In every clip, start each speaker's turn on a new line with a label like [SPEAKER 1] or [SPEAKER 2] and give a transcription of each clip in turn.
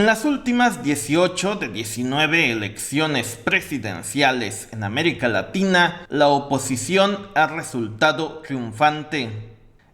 [SPEAKER 1] En las últimas 18 de 19 elecciones presidenciales en América Latina, la oposición ha resultado triunfante.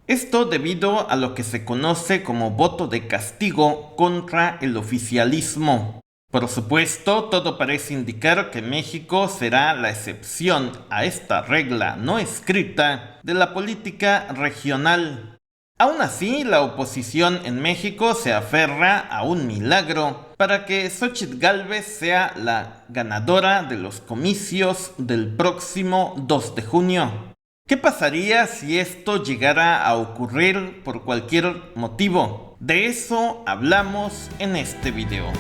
[SPEAKER 1] Esto debido a lo que se conoce como voto de castigo contra el oficialismo. Por supuesto, todo parece indicar que México será la excepción a esta regla no escrita de la política regional. Aún así, la oposición en México se aferra a un milagro para que Xóchitl Gálvez sea la ganadora de los comicios del próximo 2 de junio. ¿Qué pasaría si esto llegara a ocurrir por cualquier motivo? De eso hablamos en este video.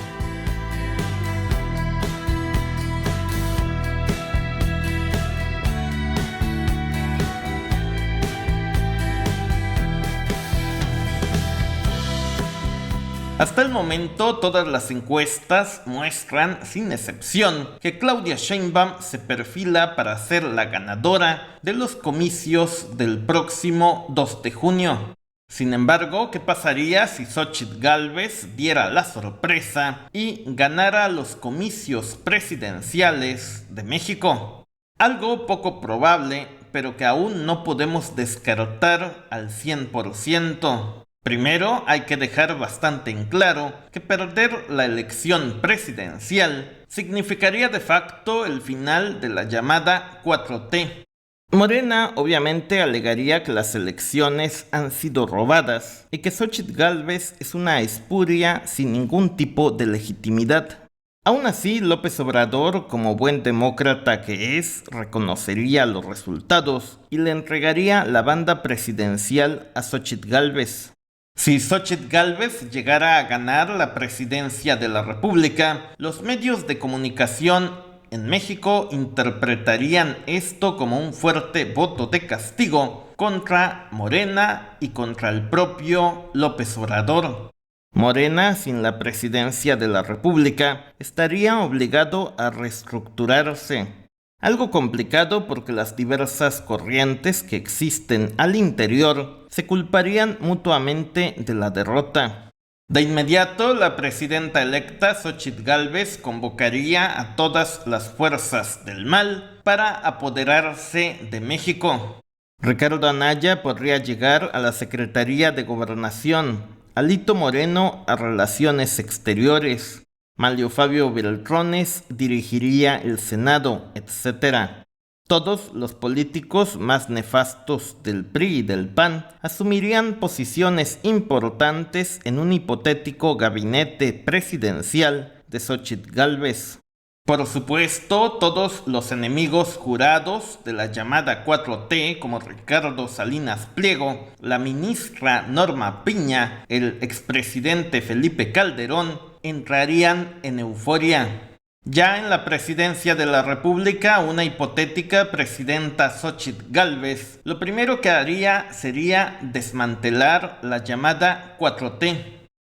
[SPEAKER 1] Hasta el momento, todas las encuestas muestran, sin excepción, que Claudia Sheinbaum se perfila para ser la ganadora de los comicios del próximo 2 de junio. Sin embargo, ¿qué pasaría si Xóchitl Gálvez diera la sorpresa y ganara los comicios presidenciales de México? Algo poco probable, pero que aún no podemos descartar al 100%. Primero, hay que dejar bastante en claro que perder la elección presidencial significaría de facto el final de la llamada 4T. Morena obviamente alegaría que las elecciones han sido robadas y que Xóchitl Gálvez es una espuria sin ningún tipo de legitimidad. Aún así, López Obrador, como buen demócrata que es, reconocería los resultados y le entregaría la banda presidencial a Xóchitl Gálvez. Si Xóchitl Gálvez llegara a ganar la presidencia de la República, los medios de comunicación en México interpretarían esto como un fuerte voto de castigo contra Morena y contra el propio López Obrador. Morena, sin la presidencia de la República, estaría obligado a reestructurarse. Algo complicado porque las diversas corrientes que existen al interior se culparían mutuamente de la derrota. De inmediato, la presidenta electa Xóchitl Gálvez convocaría a todas las fuerzas del mal para apoderarse de México. Ricardo Anaya podría llegar a la Secretaría de Gobernación, Alito Moreno a Relaciones Exteriores, Manlio Fabio Beltrones dirigiría el Senado, etc. Todos los políticos más nefastos del PRI y del PAN asumirían posiciones importantes en un hipotético gabinete presidencial de Xóchitl Gálvez. Por supuesto, todos los enemigos jurados de la llamada 4T, como Ricardo Salinas Pliego, la ministra Norma Piña, el expresidente Felipe Calderón, entrarían en euforia. Ya en la presidencia de la República, una hipotética presidenta Xóchitl Gálvez, lo primero que haría sería desmantelar la llamada 4T.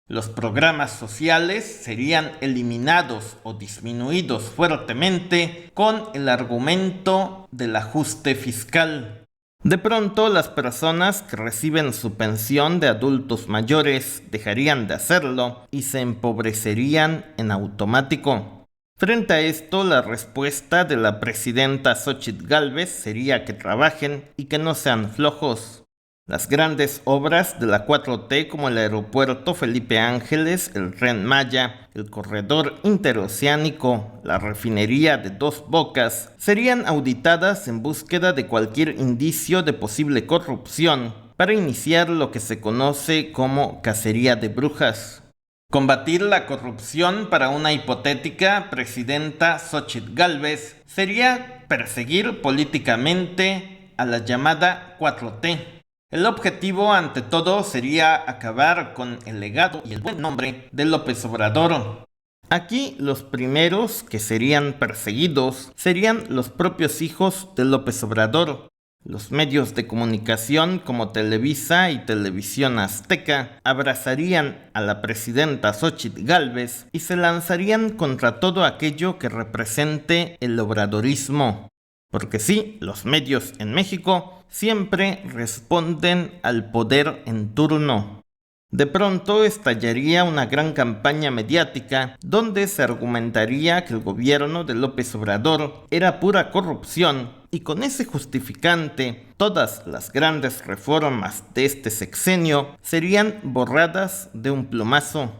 [SPEAKER 1] Los programas sociales serían eliminados o disminuidos fuertemente con el argumento del ajuste fiscal. De pronto, las personas que reciben su pensión de adultos mayores dejarían de hacerlo y se empobrecerían en automático. Frente a esto, la respuesta de la presidenta Xóchitl Gálvez sería que trabajen y que no sean flojos. Las grandes obras de la 4T como el aeropuerto Felipe Ángeles, el Tren Maya, el corredor interoceánico, la refinería de Dos Bocas, serían auditadas en búsqueda de cualquier indicio de posible corrupción para iniciar lo que se conoce como cacería de brujas. Combatir la corrupción para una hipotética presidenta Xóchitl Gálvez sería perseguir políticamente a la llamada 4T. El objetivo ante todo sería acabar con el legado y el buen nombre de López Obrador. Aquí los primeros que serían perseguidos serían los propios hijos de López Obrador. Los medios de comunicación como Televisa y Televisión Azteca abrazarían a la presidenta Xóchitl Gálvez y se lanzarían contra todo aquello que represente el obradorismo. Porque sí, los medios en México siempre responden al poder en turno. De pronto estallaría una gran campaña mediática donde se argumentaría que el gobierno de López Obrador era pura corrupción y con ese justificante todas las grandes reformas de este sexenio serían borradas de un plumazo.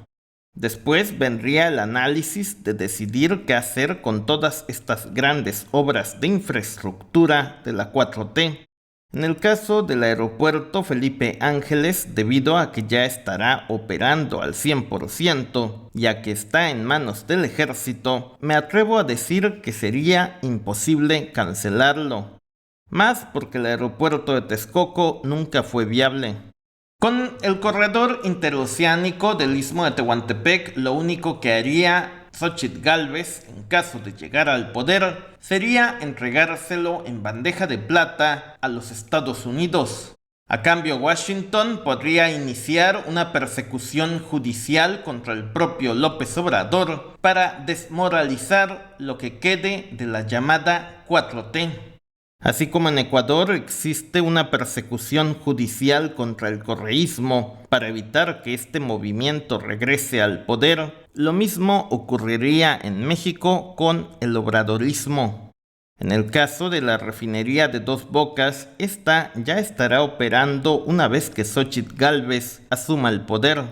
[SPEAKER 1] Después vendría el análisis de decidir qué hacer con todas estas grandes obras de infraestructura de la 4T. En el caso del aeropuerto Felipe Ángeles, debido a que ya estará operando al 100%, ya que está en manos del ejército, me atrevo a decir que sería imposible cancelarlo. Más porque el aeropuerto de Texcoco nunca fue viable. Con el corredor interoceánico del Istmo de Tehuantepec, lo único que haría Xóchitl Gálvez, en caso de llegar al poder, sería entregárselo en bandeja de plata a los Estados Unidos. A cambio, Washington podría iniciar una persecución judicial contra el propio López Obrador para desmoralizar lo que quede de la llamada 4T. Así como en Ecuador existe una persecución judicial contra el correísmo para evitar que este movimiento regrese al poder, lo mismo ocurriría en México con el obradorismo. En el caso de la refinería de Dos Bocas, esta ya estará operando una vez que Xóchitl Gálvez asuma el poder.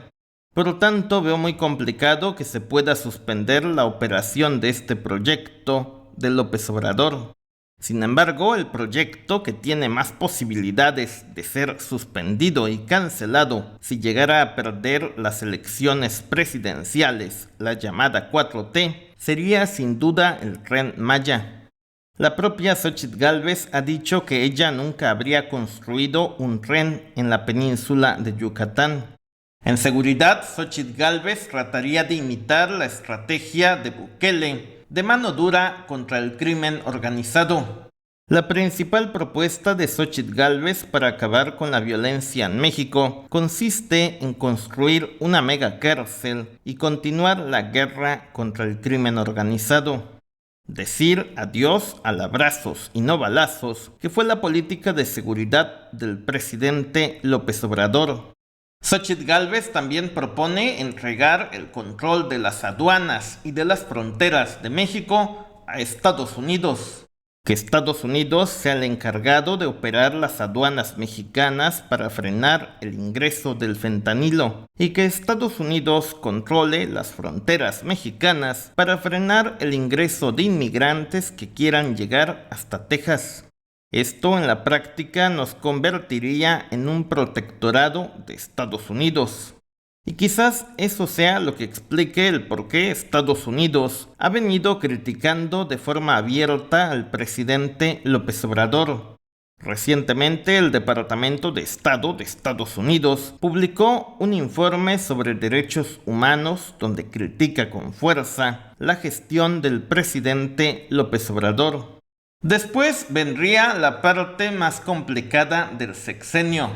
[SPEAKER 1] Por lo tanto, veo muy complicado que se pueda suspender la operación de este proyecto de López Obrador. Sin embargo, el proyecto que tiene más posibilidades de ser suspendido y cancelado si llegara a perder las elecciones presidenciales, la llamada 4T, sería sin duda el Tren Maya. La propia Xóchitl Gálvez ha dicho que ella nunca habría construido un tren en la península de Yucatán. En seguridad, Xóchitl Gálvez trataría de imitar la estrategia de Bukele, de mano dura contra el crimen organizado. La principal propuesta de Xóchitl Gálvez para acabar con la violencia en México consiste en construir una mega cárcel y continuar la guerra contra el crimen organizado. Decir adiós a abrazos y no balazos, que fue la política de seguridad del presidente López Obrador. Xóchitl Gálvez también propone entregar el control de las aduanas y de las fronteras de México a Estados Unidos. Que Estados Unidos sea el encargado de operar las aduanas mexicanas para frenar el ingreso del fentanilo. Y que Estados Unidos controle las fronteras mexicanas para frenar el ingreso de inmigrantes que quieran llegar hasta Texas. Esto en la práctica nos convertiría en un protectorado de Estados Unidos. Y quizás eso sea lo que explique el por qué Estados Unidos ha venido criticando de forma abierta al presidente López Obrador. Recientemente, el Departamento de Estado de Estados Unidos publicó un informe sobre derechos humanos donde critica con fuerza la gestión del presidente López Obrador. Después vendría la parte más complicada del sexenio.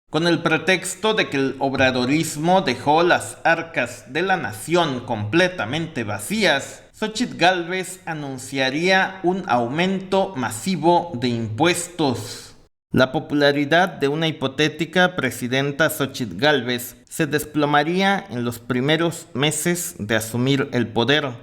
[SPEAKER 1] Con el pretexto de que el obradorismo dejó las arcas de la nación completamente vacías, Xóchitl Gálvez anunciaría un aumento masivo de impuestos. La popularidad de una hipotética presidenta Xóchitl Gálvez se desplomaría en los primeros meses de asumir el poder.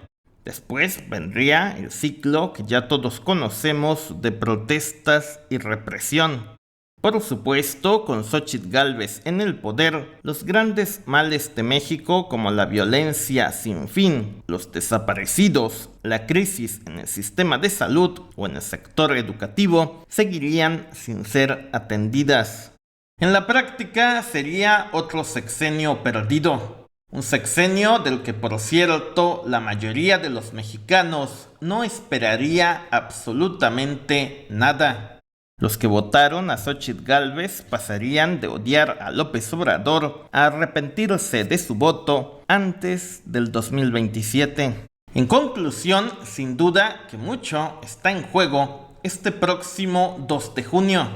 [SPEAKER 1] Después vendría el ciclo que ya todos conocemos de protestas y represión. Por supuesto, con Xóchitl Gálvez en el poder, los grandes males de México como la violencia sin fin, los desaparecidos, la crisis en el sistema de salud o en el sector educativo, seguirían sin ser atendidas. En la práctica sería otro sexenio perdido. Un sexenio del que, por cierto, la mayoría de los mexicanos no esperaría absolutamente nada. Los que votaron a Xóchitl Gálvez pasarían de odiar a López Obrador a arrepentirse de su voto antes del 2027. En conclusión, sin duda que mucho está en juego este próximo 2 de junio.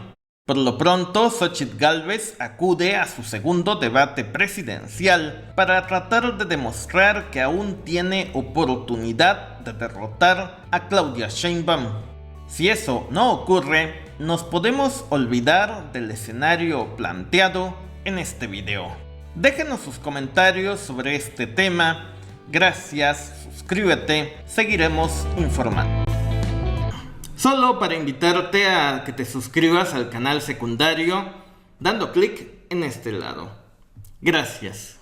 [SPEAKER 1] Por lo pronto, Xóchitl Gálvez acude a su segundo debate presidencial para tratar de demostrar que aún tiene oportunidad de derrotar a Claudia Sheinbaum. Si eso no ocurre, nos podemos olvidar del escenario planteado en este video. Déjenos sus comentarios sobre este tema. Gracias, suscríbete, seguiremos informando. Solo para invitarte a que te suscribas al canal secundario dando clic en este lado. Gracias.